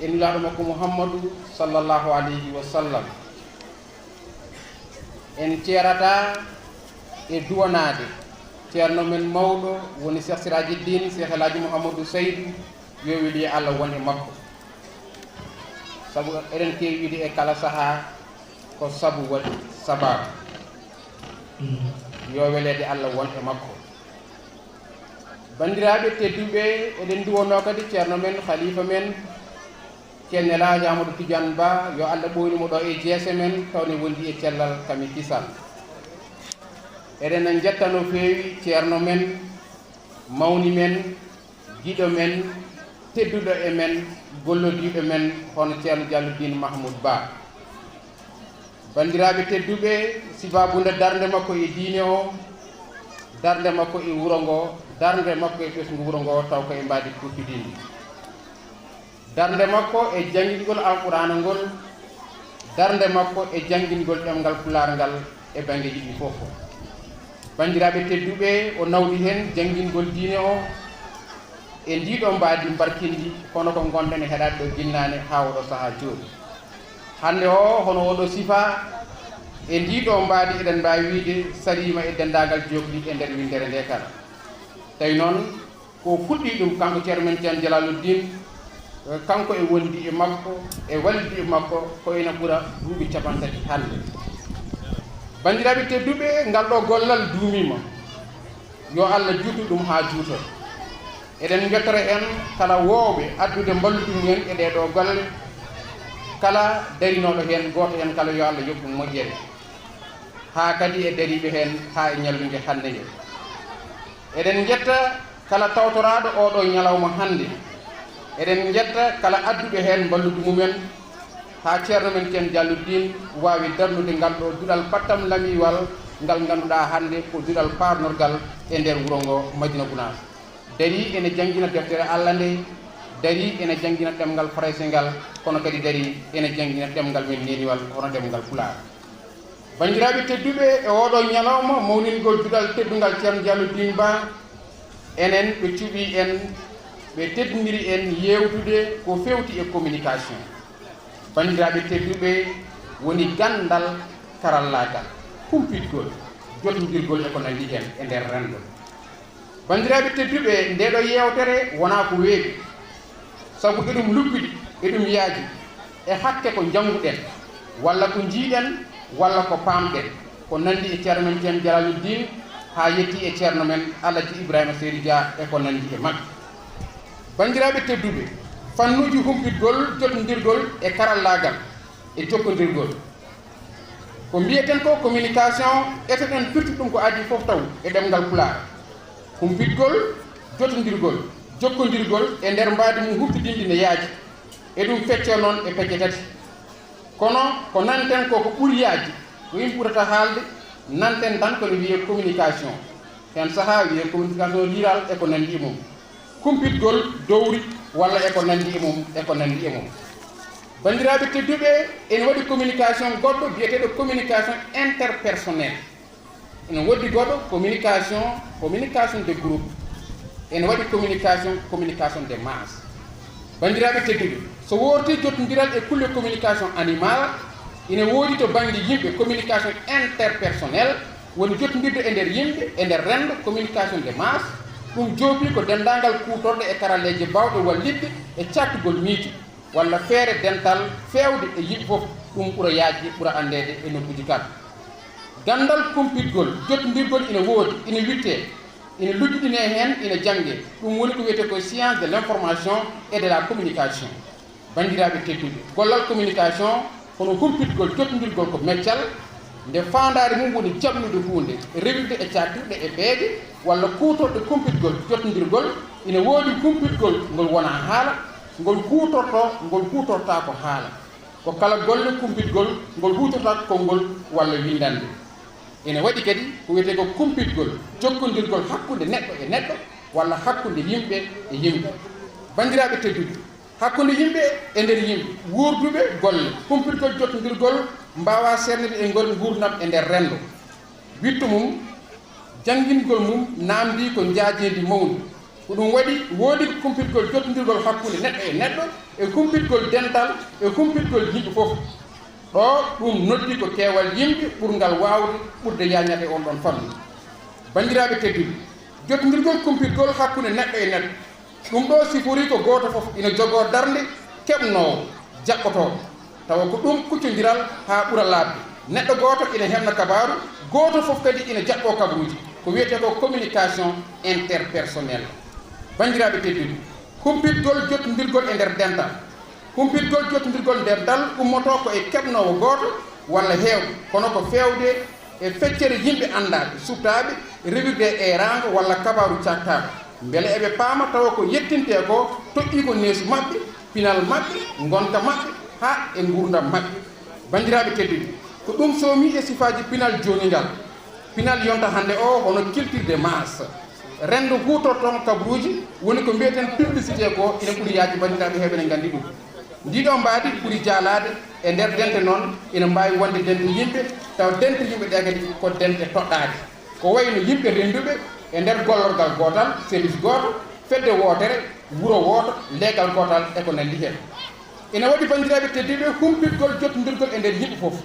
en laaɗo makko Muhammadu sallallahu alayhi wa sallam en ceerata e duwanade ceerno men mawɗo woni Cheikh Sirajiddin Cheikh El Hadji Mouhamadou Seydou yo weli Allah won e makko sabu eɗen kewi wiide e kala saaha ko sabu waɗi sababu yo welede Allah won e makko. Bandiraɓe tedduɓe eɗen duwono kadi ceerno men khalifa men ceerno El Hadji Amadou Tidiane Ba yo Allah ɓoynimo ɗo e jeese men tawne wondi e cellal kami kisal. Eɗen jetta no feewi ceerno men mawni men giɗo men tedduɗo e men gollodiɗo men hono ceerno Dialloudine Mahmoud Ba. Bandiraɓe tedduɓe sibabude darde makko e diine o darde makko e wuro ngo darde makko e ɓesgu wuro ngo taw ko e mbadi kuppidinde darde makko e jangguingol alqur'ana ngol darde makko e jangguingol ɗemgal pular ngal e banggueji ɗi fof. Bandiraɓe tedduɓe o nawdi hen jangguingol diine o e ndiɗo mbadi barkindi kono ko gonɗen e heɗade ɗo jinnane ha oɗo saaha joni. Hande o hono oɗo sifa e ndiɗo mbadi eɗen mbawi wiide salima e dendagal jogli e nder windere nde kala. Tawi noon ko fuɗɗi ɗum kanko ceerno men ceerno Dialaloudine kanko e wondi e makko e waldi e makko ko ina ɓuura duuɓi 30 hande. Bandiraɓe tedduɓe ngal ɗo gollal duumima yo Allah juutu ɗum ha juuto. Eɗen jettora hen kala wowɓe addude mballuɗum hen e ɗeɗo golle kala darinoɗo hen goto hen kala yo Allah yoɓɗum moƴƴere ha kadi e dariɓe hen ha e ñallude hande nde. Eɗen jetta kala tawtoraɗo oɗo ñalawma hande eɗen jetta kala adduɓe hen ballude mumen ha ceerno men ceerno Dialloudine wawi darnude ngal ɗo duɗal pattam lamiwal ngal ganduɗa hande ko duɗal parnorgal e nder wuuro ngo Madina Gounass. Dari ene jangguina deftere Allah nde dari ene jangguina ɗemgal français ngal kono kadi dari ene jangguina ɗemgal men neniwal hono ɗemgal Pulaar. Bandiraɓe tedduɓe e oɗo ñalawma mawningol duɗal teddugal ceerno Dialloudine Ba enen ɓe cuuɓi en ɓe teddodiri en yewtude ko fewti e communication. Bandiraɓe tedduɓe woni gandal karallagal humpitgol jotodirgol e ko nandi hen e nder renndo. Bandiraɓe tedduɓe ndeɗo yewtere wona ko weeɓi sabu eɗum luppiɗi eɗum yaaji e hakke ko jannguɗen walla ko jiiɗen walla ko paamɗen ko nandi e ceerno men ceerno Dialaloudine ha yetti e ceerno men Alaji Ibrahima Seydou Dia e ko nandi e makko. Bandiraɓe tedduɓe fannuji humpitgol jotodirgol e karallagal e jokkodirgol ko mbiyeten ko communication eteɗen firti ɗum ko adi fof taw e ɗemgal Pulaar. Humpitgol jotodirgol jokkodirgol e nder mbadi mum huftidinde ne yaaji e ɗum fecce noon e pecce tati kono ko nanten ko ɓuuri yaaji ko yimɓe ɓurata haalde nanten tan kono wiye communication hen saaha wiye communication rural e ko nandi e mum humpitgol dowri walla e ko nandi e mum e ko nandi e mum. Bandiraɓe tedduɓe ene waɗi communication goɗɗo biyeteɗo communication interpersonnel ene woddi goɗɗo communication de groupe ene waɗi communication de masse. Bandiraɓe tedduɓe so worti jottodiral e kulle communication animal ine woodi to banggue yimɓe communication interpersonnel woni jottodirde e nder yimɓe e nder renndo communication de masse ɗum joobi ko dendagal kutorɗo e karalleje bawɗe wallidde e cattugol miijo walla feere dental fewde e yimɓe fof ɗum ɓuura yaaji ɓuura andede e nokkuji kala. Gandal kumpitgol jottodirgol ine woodi ine witte ine luggiɗine hen ine jangge ɗum woni ko wiyete ko science de l'information et de la communication. Bandiraɓe tedduɓe gollal communication kono humpitgol jottodirgol ko meccal nde fandare mum woni jaɓnude hunde rewirde e cattirɗe e beeje walla kutorɗe kumpitgol jottodirgol ine woodi kumpitgol ngol wona haala ngol hutorta ko haala ko kala golle kumpitgol ngol hutorta konngol walla windande. Ene waɗi kadi ko wiyete ko kumpitgol jokkodirgol hakkude neɗɗo e neɗɗo walla hakkude yimɓe e yimɓe. Bandiraɓe tedduɓe hakkude yimɓe e nder yimɓe wurduɓe golle kumpitgol jottodirgol mbawa sernede e ngol gurdam e nder renndo wittu mum janngingol mum namdi ko jaajeedi mawdi ko ɗum waɗi woodi kumpitgol jottodirgol hakkunde neɗɗo e neɗɗo e kumpitgol dental e kumpitgol yimɓe fof ɗo ɗum noddi ko keewal yimɓe ɓurgal waawde ɓurde yañate on ɗon famɗi banndiraaɓe tedduɓe jottodirgol kumpitgol hakkunde neɗɗo e neɗɗo ɗum ɗo sifori ko gooto fof ina jogoo darnde keɓnoowo jaɓɓotoowo tawa ko ɗum kuccodiral haa ɓura laabde neɗɗo gooto ina heɓna kabaru gooto fof kadi ina jaɓɓoo kabaruuji ko wiyete ko communication interpersonnelle banndiraaɓe tedduɓe humpitgol jottodirgol e nder dental humpitgol jottodirgol nder dal ummoto ko e keɓnoowo gooto walla heewɓe kono ko feewde e feccere yimɓe anndaɓe subtaaɓe rewirde e rango walla kabaru caktaaɓe mbele eɓe paama tawa ko yettinte ko toƴƴii ko neesu maɓɓe pinal maɓɓe gonka maɓɓe haa e nguurdam maɓɓe banndiraaɓe tedduɓe ko ɗum soomi e sifaaji pinal jooningal pinal yonta hannde o hono culture de masse renndo huutorton kabaruuji woni ko mbiyeten publicité ko ina ɓuri yaaji banndiraaɓe heeɓe ne nganndi ɗum ndiɗo mbaadi ɓuri jaalaade e nder dente noon ina mbaawi wonde dente yimɓe taw dente yimɓe ɗe kadi ko dente toɗɗaade ko wayno yimɓe rennduɓe e nder gollorgal gootal service gooto fedde wootere wuro wooto leegal gootal e ko nanndi heen ina waɗi banndiraaɓe tedduɓe humpitgol jottodirgol e nder yimɓe fof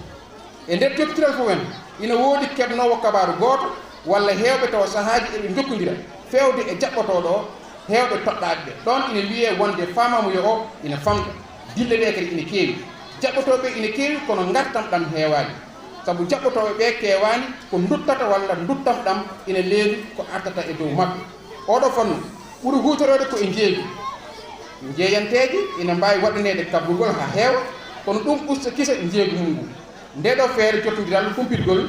e nder jottiral fof en ina woodi keɓnoowo kabaru gooto walla heewɓe tawa sahaaji eɓe jokkondira feewde e jaɓɓotooɗo o heewɓe toɗɗaaɓe ɓe ɗon ina wiyee wonde famamuyo o ina famɗa dille ɗe kadi ina keewi jaɓɓotooɓe ina keewi kono ngartam ɗam heewaani sabu jaɓɓotooɓe ɓe keewaani ko duttata walla duttam ɗam ina leewi ko artata e dow maɓɓe oɗo fannu ɓuri huutorode ko e njeeyi njeeyanteeji ina mbaawi waɗaneede kabrugol haa heewa kono ɗum usta kisa njeegu mum ngu ndeɗo feere jottodiral humpitgol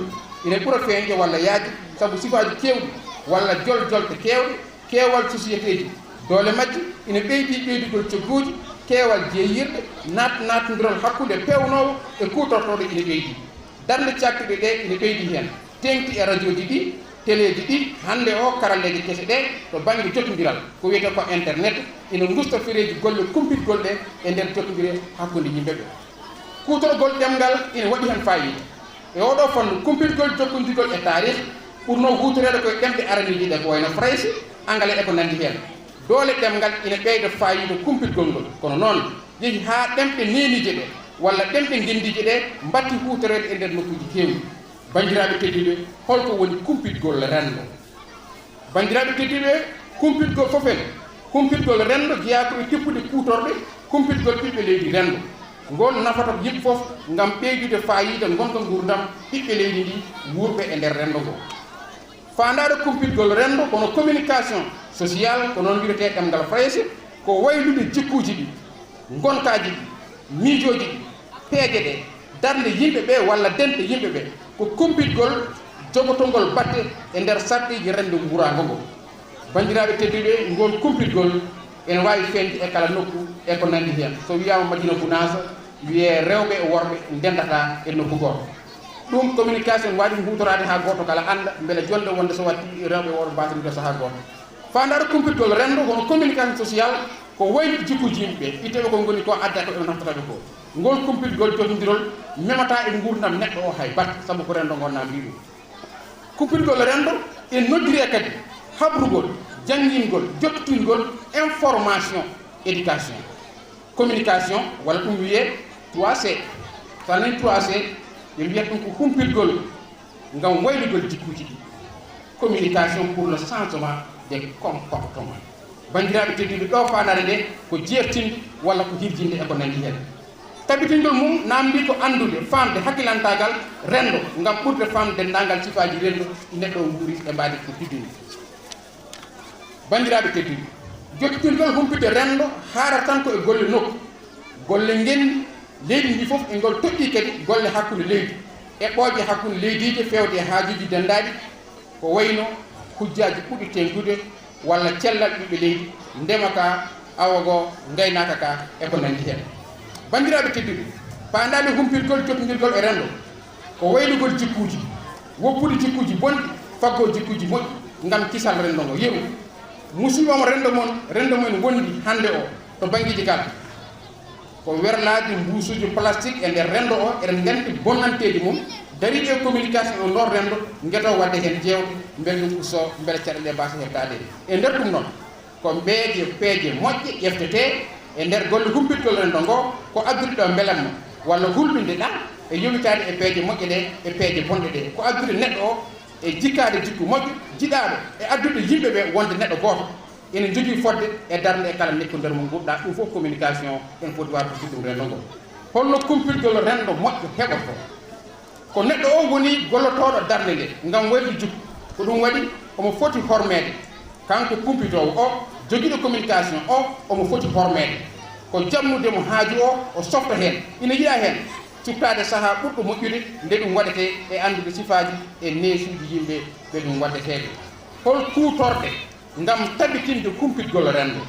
ina ɓura feeñde walla yaaji sabu sifaaji keewɗi walla joljolɗe keewɗe keewal société ji doole majji ina ɓeydigol cogguuji keewal jeeyirɗe natnodirol hakkunde pewnoowo e kuutortooɗo ina ɓeydi darnde cakkiɗe ɗe ina ɓeydi heen teŋti e radio ji ɗi téléji ɗi hannde o karalleeji kese ɗe to baŋnge jottodiral ko wiyete ko internet ina gusta fireeji golle kumpitgol ɗe e nder jottodire hakkunde yimɓe ɓe kuutorgol ɗemngal ina waɗi heen fayida e oɗo fannu kumpitgol jokkondirgol e tarih ɓurno huutoreede koye ɗemɗe araniiji ɗe ko wayno français anglais e ko nanndi heen doole ɗemngal ina ɓeyda fayida kumpitgol ngol kono noon yehi haa ɗemɗe neenije ɗe walla ɗemɗe ngenndije ɗe mbatti huutoreede e nder nokkuuji keewɗi banndiraaɓe tedduɓe holko woni kumpitgol renndo banndiraaɓe tedduɓe kumpitgol fof en kumpitgol renndo jeyaa ko e teppude kuutorɗe kumpitgol ɓiɓɓe leydi renndo ngol nafata yimɓe fof ngam ɓeydude fayida gonka nguurdam ɓiɓɓe leydi ndi wuurɓe e nder renndo ngo faandaade kumpitgol renndo kono communication social ko noon wiyetee ɗemngal français ko waylude jikkuuji ɗi gonkaaji ɗi miijooji ɗi peeje ɗe darnde yimɓe ɓee walla dente yimɓe ɓee ko kumpitgol jogotongol batte e nder sarɗiiji renndo nguuraango ngo banndiraaɓe tedduɓe ngol kumpitgol ene waawi feeñde e kala nokku e ko nanndi heen so wiyaama madina bounage wiyee rewɓe e worɓe ndendata e nokku gooto ɗum communication waɗi huutoraade haa gooto kala annda mbele jonde wonde so watti rewɓe e worɓe mbaasanido sahaa gooto faandaare kumpitgol renndo hono communication social ko wayli jikkuji yimɓe ɓe iteɓe ko ngoni ko adda ko ɓe naftataɓe ko ngol kumpitgol jotondirol memata e nguurdam neɗɗo o hay batte sabu ko renndo ngonnaa mbi ɗum kumpitgol renndo e noddiree kadi habrugol janngingol jottotingol information éducation communication walla ɗum wiyee 3C so nani 3C ɓe mbiyata ɗum ko humpitgol ngam waylugol jikkuuji ɗi communication pour le changement des comportements banndiraaɓe tedduɓe ɗo faanare nde ko jeertinde walla ko hirjinde e ko nanndi heen tabitindol mum naamdi ko anndude faamde hakkilantagal renndo ngam ɓurde faamde denndaangal sifaaji renndo neɗɗo o nguuri e mbaadi ko piddini banndiraaɓe tedduɓe jottitingol humpide renndo haarata tan ko e golle nokku golle ngenndi leydi ndi fof e ngol toƴƴii kadi golle hakkunde leydi eɓɓooje hakkunde leydiije fewde e haajuuji denndaaɗi ko wayno hujjaaji ɓuɗi tenkude walla cellal ɓiɓɓe leydi ndema ka awa goo ngaynaaka ka e ko nanndi heen banndiraaɓe tedduɓe paandaali humpirgol jottindirgol e renndo ko waylugol jikkuuji woppude jikkuuji bonɗi faggoo jikkuuji moƴƴi ngam kisal renndo ngo yeru musiɓamo renndo mon wondi hannde o to baŋngeeji kala ko werlaaji mbuusuji plastique e nder renndo o eɗen nganndi bonnanteeji mum darii e communication o ndor renndo ngetoo wadde heen jeewte mbele ɗum usto mbele caɗeele mbasa heɓtaade e nder ɗum noon ko mbeeje peeje moƴƴe ƴeftete e nder golle humpitgol renndo ngo ko addude ɗo mbelamma walla hulɓinde ɗa e yowitaade e peeje moƴƴe ɗe e peeje bonɗe ɗe ko addude neɗɗo o e jikkaade jikku moƴƴo jiɗaaɗo e addude yimɓe ɓe wonde neɗɗo gooto ene jogii fodde e darnde e kala nekku nder mo nguurɗaa ɗum fof communication en foti warde jiɗɗum renndo ngo holno kumpitgol renndo moƴƴo heɓoto ko neɗɗo o woni gollotooɗo darnde nde ngam waɗi jikku ko ɗum waɗi omo foti hormeede kanko kumpitoowo o jogiiɗo communication o omo foti hormeede ko jamnude mo haaju o softa heen ina yiɗa heen cuɓtaade sahaa ɓurɗo moƴƴude nde ɗum waɗetee e anndude sifaaji e neesuuji yimɓe ɓe ɗum waɗeteeɓe hol kuutorɗe ngam tabitinde kumpitgol renndo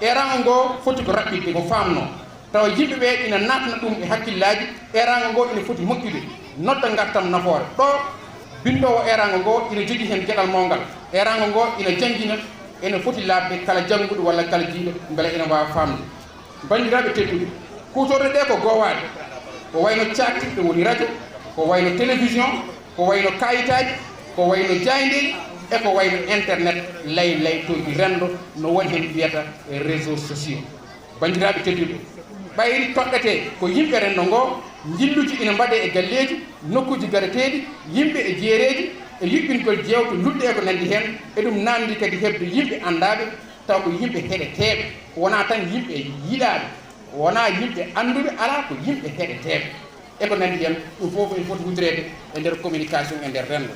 eraango ngo foti ko raɓɓiɗde ko faamnoo tawa yimɓe ɓe ina naatna ɗum e hakkillaaji eraango ngo ina foti moƴƴude nodda ngartam nafoore ɗo binndoowo eraango ngo ina jogii heen geɗal mawngal eraango ngo ina janngina ene foti laabde kala jannguɗo walla kala jiiɗo mbele ina waawa faamde banndiraaɓe tedduɓe kuutorɗe ɗe ko goowaade ko wayno caktirɗe woni radio ko wayno télévision ko wayno kayitaaji ko wayno jayndeeji e ko wayno internet laytoji renndo no woni hen wiyata réseau sociaux banndiraaɓe tedduɓe ɓayri toɗɗete ko yimɓe renndo ngo jilluji ina mbaɗe e galleeji nokkuji gareteeɗi yimɓe e jeereeji e yuɓɓingol jewte luɗɗe e ko nanndi heen e ɗum naamdi kadi heɓde yimɓe anndaɓe taw ko yimɓe heɗeteeɓe wonaa tan yimɓe yiɗaaɓe wonaa yimɓe annduɓe alaa ko yimɓe heɗeteeɓe e ko nanndi heen ɗum fof en foti wudreede e ndeer communication e ndeer renndo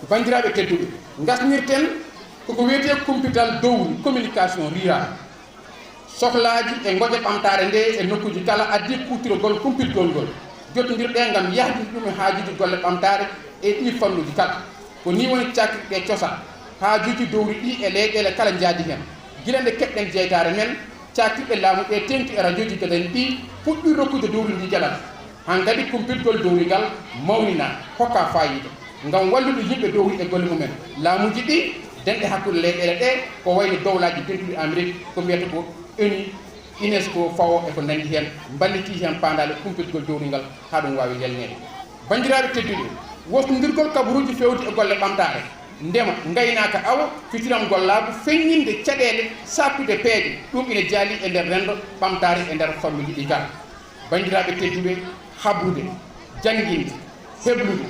banndiraaɓe tedduɓe ngasnirten koko wiyetee kumpital dowri communication rural sohlaaji e ngoje ɓamtaare nde e nokkuji kala addi kuutirogol kumpitgol ngol jottondirɗe ngam yahdinde ɗum e haajuji golle ɓamtaare e ɗi fannuji kala ko ni woni cakriɗe cosa haajuji dowri ɗi e leyɗele kala jaadi heen gila nde keɓɗen jeytaare men cakriɗe laamu ɗe tengti e radio ji gaden ɗi puɗɗi rokkude dowri ndi jalal han kadi kumpitgol dowri ngal mawnina hokka fayida ngam wallude yimɓe dowri e golle mumen laamuji ɗi denɗe hakkude leyɗele ɗe ko wayno dowlaji dentuɗi Amérique ko mbiyata ko ONU UNESCO fawo e ko nanndi heen mballiti heen paandale kumpitgol dowri ngal haa ɗum waawi yalneede banndiraaɓe tedduɓe wostondirgol kabaruuji fewti e golle ɓamtaare ndema ngaynaaka awa fitiram gollaabu feññinde caɗeele sappude peeje ɗum ina jaali e ndeer renndo ɓamtaare e ndeer fammuji ɗi kala banndiraaɓe tedduɓe habrude jannginde heɓlude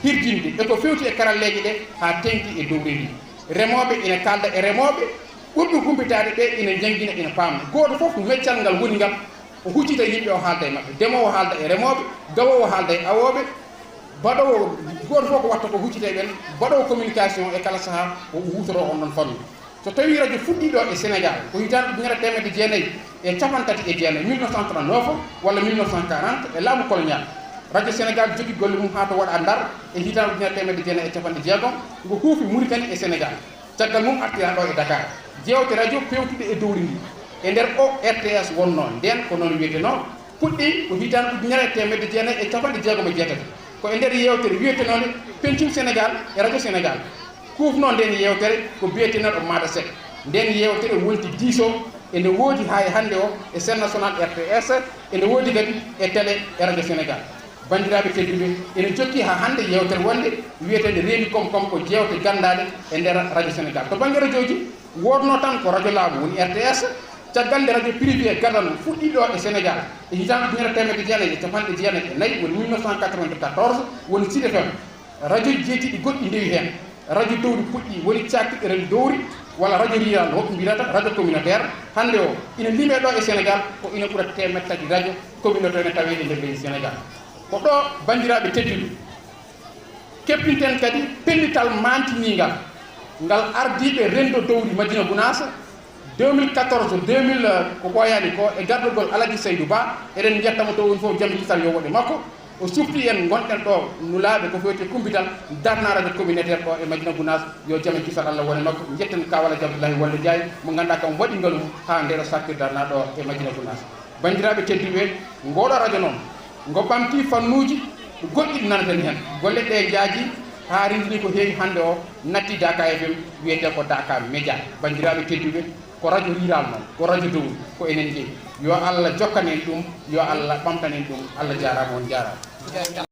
hirjinde e ko fewti e karalleeje ɗe haa tengti e dowri ndi remooɓe ina kalda e remooɓe ɓurɓe humpitaade ɓe ina janngina ina paamna gooto fof meccal ngal woni ngal o huccita yimɓe o haalda e maɓɓe ndemoowo haalda e remooɓe gawowo haalda e awooɓe baɗowo gooto fof ko watta ko huccita e ɓen baɗowo communication e kala sahaa o wutoro on ɗon fammi so tawii radio fuɗɗiɗo e Sénégal ko hitaande ujunere temedde jeenayi e capantati e jeenayi 1939 walla 1940 e laamu colonial radio Sénégal jogii golle mum haa to waɗa Ndar e hitaande ujunere temedde jeenayi e capanɗe jeegom ngo huufi Mauritanie e Sénégal caggal mum artira ɗo e Dakar jewte radio pewtuɗe e dowri ndi e ndeer o RTS wonnoo nden ko noon wiyetenoo puɗɗi ko hitaande ujunere temedde jeenayi e capanɗe jeegom e jeetati ko e ndeer yewtere wiyetenoonde pencum Sénégal e radio Sénégal kufnoo nden yewtere ko biyeteneɗo maɗa sek nden yewtere wonti diiso ene woodi haa e hannde o e chaîne national RTS ene woodi kadi e télé e radio Sénégal banndiraaɓe tedduɓe ene jokki haa hannde yewtere wonde wiyetede reeni kom ko jewte ganndaade e ndeer radio Sénégal to baŋnge radio ji woodnoo tan ko radio laamu woni RTS caggal nde radio privé gadano fuɗɗiɗo e Sénégal e hitaande ujunere temedde jeenayi e capanɗe jeenayi e nayi woni 1994 woni Sud FM radio ji jeetiɗi goɗɗi ndewi heen radio dowri puɗɗi woni cakkiɗe ren dowri walla radio rural no woɓɓe mbiyata radio communautaire hannde o ina limee ɗo e Sénégal ko ina ɓura temed tati radio communautaire ne taweede e ndeer leydi Sénégal ko ɗo banndiraaɓe tedduɓe keɓɓinten kadi pellital mantiniingal ngal ardiiɓe renndo dowri Madina Gounass 2014 2000 ko ɓooyaani ko e gardugol Alaji Seydou Ba eɗen jettamo to woni fof jam kisal yo woɗe makko o sufti en gonɗen ɗo nulaaɓe ko fewte kumpital darna radio communautaire ɗo e Madina Gounass yo jam kisal Allah wone makko jetten kawala Abdoulaye Wande Ndiaye mo ngannduɗaa kam waɗi ngal mum haa ndeɗo sakkir darna ɗo e Madina Gounass banndiraaɓe tedduɓe ngoɗo radio noon ngo ɓamti fannuuji goɗɗiɗi nanaten heen golle ɗe jaaji haa rindini ko heewi hannde o natti Daka FM wiyetee ko Daka Média banndiraaɓe tedduɓe ko radio rural noon ko radio dowri ko enen jeeyi yo Allah jokkanen ɗum yo Allah ɓamtanen ɗum Allah jaaraama on jaaraama